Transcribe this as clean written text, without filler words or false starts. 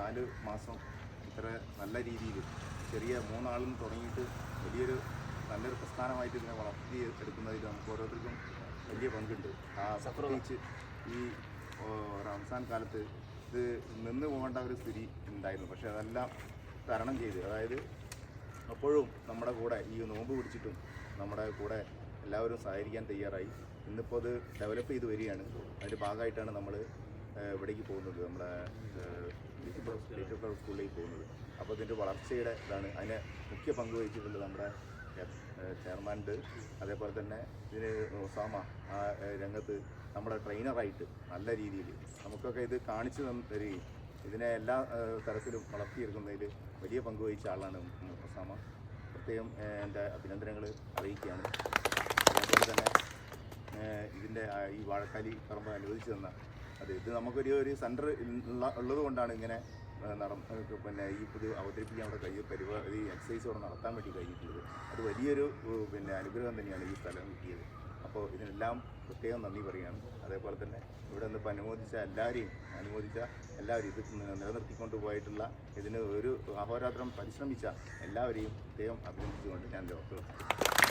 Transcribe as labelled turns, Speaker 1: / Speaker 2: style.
Speaker 1: 4 മാസം ഇത്ര നല്ല രീതിയിൽ ചെറിയ 3 ആളിൽ നിന്ന് തുടങ്ങിയിട്ട് വലിയൊരു നല്ലൊരു പ്രസ്ഥാനമായിട്ട് ഇതിനെ വളർത്തി എടുക്കുന്നതിൽ നമുക്ക് ഓരോരുത്തർക്കും വലിയ പങ്കുണ്ട്. പ്രത്യേകിച്ച് ഈ റംസാൻ കാലത്ത് ഇത് നിന്ന് പോകേണ്ട ഒരു സ്ഥിതി ഉണ്ടായിരുന്നു. പക്ഷേ അതെല്ലാം തരണം ചെയ്ത്, അതായത് അപ്പോഴും നമ്മുടെ കൂടെ ഈ നോമ്പ് പിടിച്ചിട്ടും നമ്മുടെ കൂടെ എല്ലാവരും സഹകരിക്കാൻ തയ്യാറായി. ഇന്നിപ്പോൾ അത് ഡെവലപ്പ് ചെയ്ത് വരികയാണ്. അതിൻ്റെ ഭാഗമായിട്ടാണ് നമ്മൾ ഇവിടേക്ക് പോകുന്നത്, നമ്മുടെ ലിറ്റിൽ ഫ്ലവർ സ്കൂളിലേക്ക് പോകുന്നത്. അപ്പോൾ ഇതിൻ്റെ വളർച്ചയുടെ ഇതാണ്. അതിന് മുഖ്യ പങ്ക് വഹിച്ചിട്ടുള്ളത് നമ്മുടെ ചെയർമാനുണ്ട്. അതേപോലെ തന്നെ ഇതിന് ഒസാമ ആ രംഗത്ത് നമ്മുടെ ട്രെയിനറായിട്ട് നല്ല രീതിയിൽ നമുക്കൊക്കെ ഇത് കാണിച്ചു തരികയും ഇതിനെ എല്ലാ തരത്തിലും വളർത്തിയെടുക്കുന്നതിൽ വലിയ പങ്ക് വഹിച്ച ആളാണ് ഒസാമ. പ്രത്യേകം എൻ്റെ അഭിനന്ദനങ്ങൾ അറിയിക്കുകയാണ്. അതേപോലെ തന്നെ ഇതിൻ്റെ ഈ വാഴക്കാലി പറമ്പ് അനുവദിച്ചു തന്ന ഇത് നമുക്കൊരു സെൻറ്റർ ഉള്ളത് കൊണ്ടാണ് ഇങ്ങനെ പിന്നെ ഈ ഇത് അവതരിപ്പിക്കാൻ അവിടെ പരിപാടി എക്സസൈസ് അവിടെ നടത്താൻ വേണ്ടി കഴിഞ്ഞിട്ടുള്ളത്. അത് വലിയൊരു അനുഗ്രഹം തന്നെയാണ് ഈ സ്ഥലം കിട്ടിയത്. അപ്പോൾ ഇതിനെല്ലാം പ്രത്യേകം നന്ദി പറയുകയാണ്. അതേപോലെ തന്നെ ഇവിടെ നിന്നിപ്പോൾ അനുമോദിച്ച എല്ലാവരും ഇത് നിലനിർത്തിക്കൊണ്ട് പോയിട്ടുള്ള ഇതിന് ഒരു അഹോരാത്രം പരിശ്രമിച്ച എല്ലാവരെയും പ്രത്യേകം അഭിനന്ദിച്ചുകൊണ്ട് ഞാൻ